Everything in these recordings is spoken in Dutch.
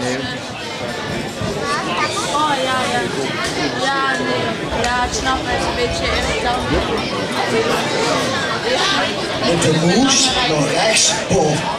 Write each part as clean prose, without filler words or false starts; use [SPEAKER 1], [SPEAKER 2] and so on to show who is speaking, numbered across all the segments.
[SPEAKER 1] Oh ja, ja. Ja, nee. Ja, ik snap het. Een beetje irritant.
[SPEAKER 2] Met de moes naar rechts boven.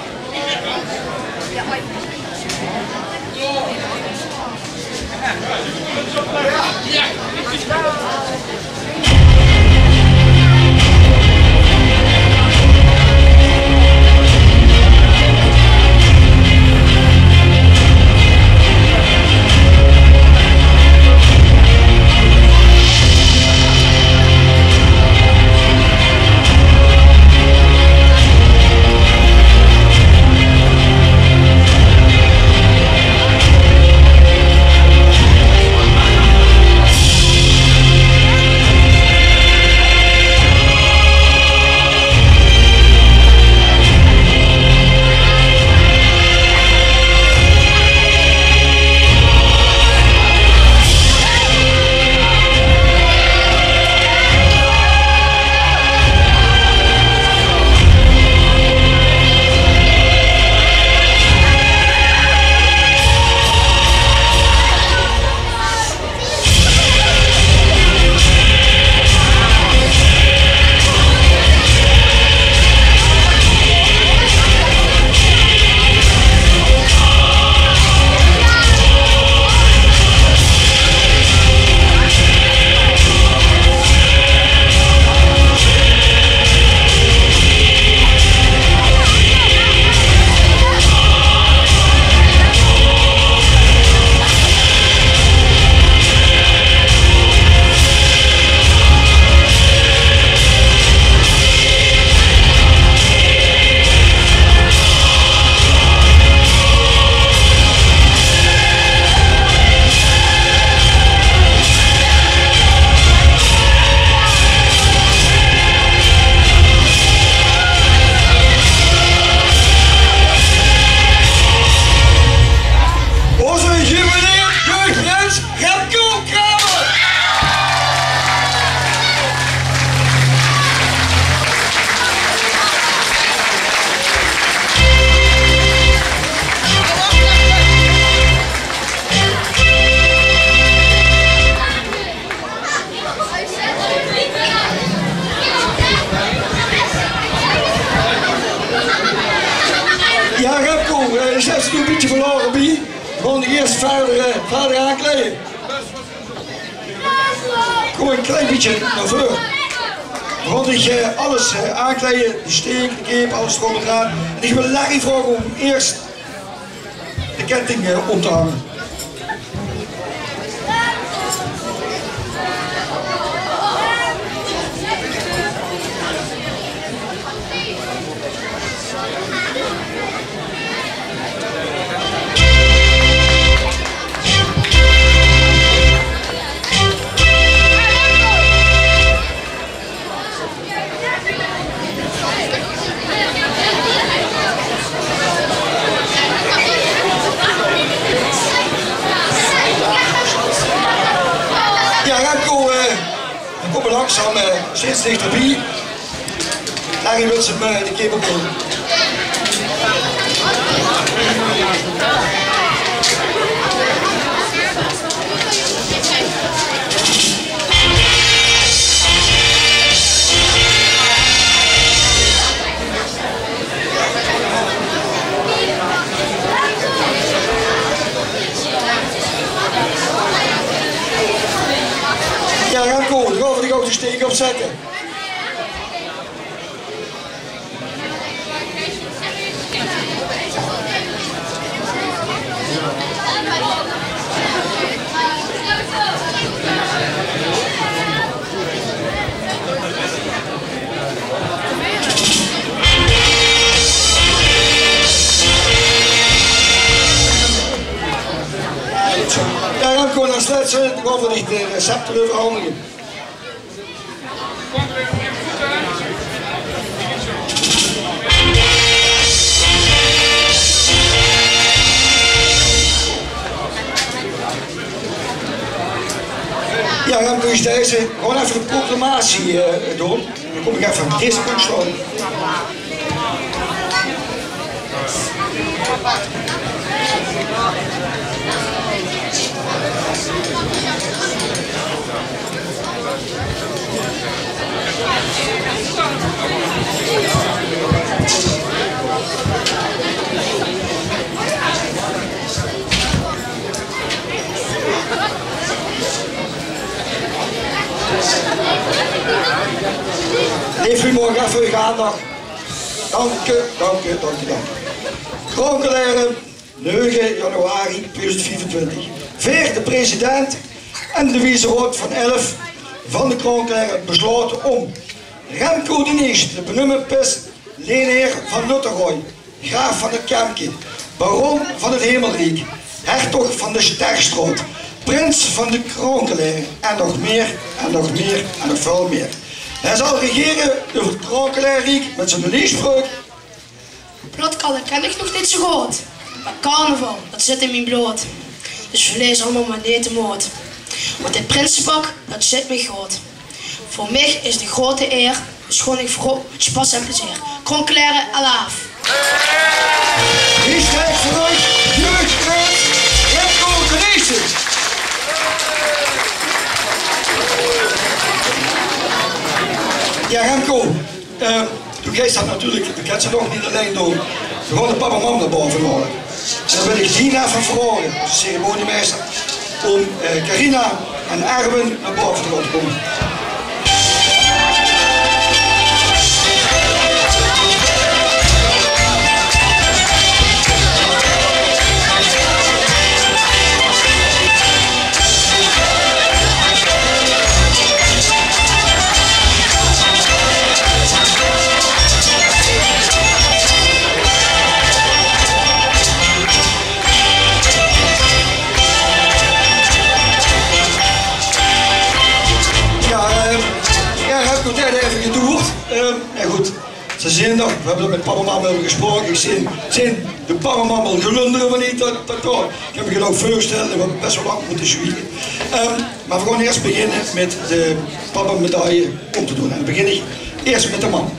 [SPEAKER 2] Ja, Remco, je zet nu een beetje verloren bij. Gewoon eerst verder aankleden. Kom een klein beetje naar voren. Gewoon dat je alles aankleden, de steek, de keep, alles erop en eraan. En ik wil Larry vragen om eerst de ketting om te hangen. We komen langzaam steeds dichterbij. Larry wil ze de keep opkomen. Ja, Remco, dan gaan we de grote steek opzetten. Ja, Remco, dan sluiten we dan gaan we de recepten overhandigen. Ja, Remco is deze. Gewoon even de proclamatie doen. Dan kom ik even aan deze punt staan. voor uw aandacht. Dank u. Kroonkeleren, 9 januari 2024. Veer de president en de vicerood van 11 van de Kroonkeleren besloten om Remco de Niest, de benoemen pis, leenheer van Luttergooi, graaf van het Kemke, baron van het Hemelrijk, hertog van de Sterkstroot, prins van de Kroonkeleren en nog meer en nog meer en nog veel meer. Hij zal regeren over het Kroonkelerrijk met zijn leespreuk.
[SPEAKER 3] Plotkallen ken ik nog niet zo goed, maar carnaval, dat zit in mijn bloed. Dus verlees allemaal maar niet te moord. Want dit prinsenpak, dat zit me goed. Voor mij is de grote eer, schoon ik voorop met spas en plezier. Kroonkeleren, alaaf.
[SPEAKER 2] Wie stijgt vooruit, jeugdprins Remco de Niest. Ja, Remco, toen jij staat natuurlijk, je kent ze nog niet alleen doen. We gaan de papa en mam naar boven halen. En dan wil ik Dina van Verhoren, de ceremoniemeester, om Carina en Erwin naar boven te laten komen. Even gedoerd. En goed, ze zien dat, we hebben dat met papa en mama gesproken. Ik zie de papa en mama gelunderen van niet dat. Ik heb me genoeg voorgesteld en we hebben best wel lang moeten zwiegen. Maar we gaan eerst beginnen met de papa medaille om te doen. En dan begin ik eerst met de man.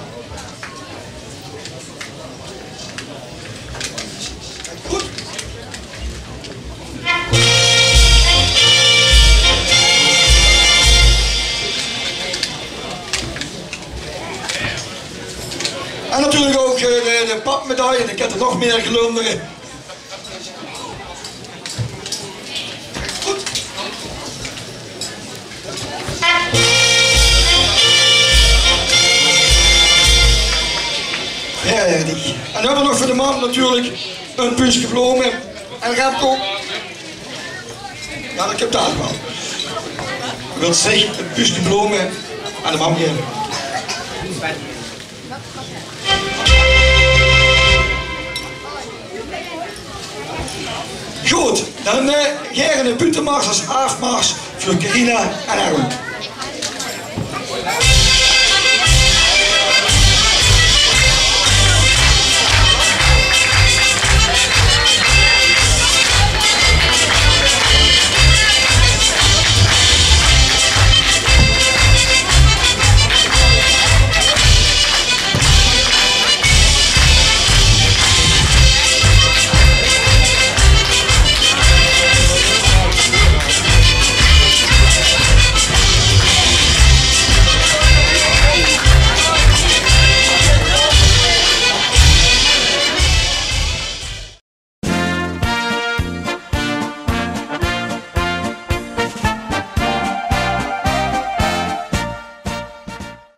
[SPEAKER 2] Goed. En natuurlijk ook de papmedaille, en ik heb er nog meer gelunderen. Goed. Ja, en dan hebben we nog voor de man natuurlijk een puntje bloemen. En Remco. Ja, dat heb ik daar wel. Ik wil zeggen, een puntje bloemen aan de man geven. Goed, dan gaan we een puntenmars als afmars voor Carina en Erwin.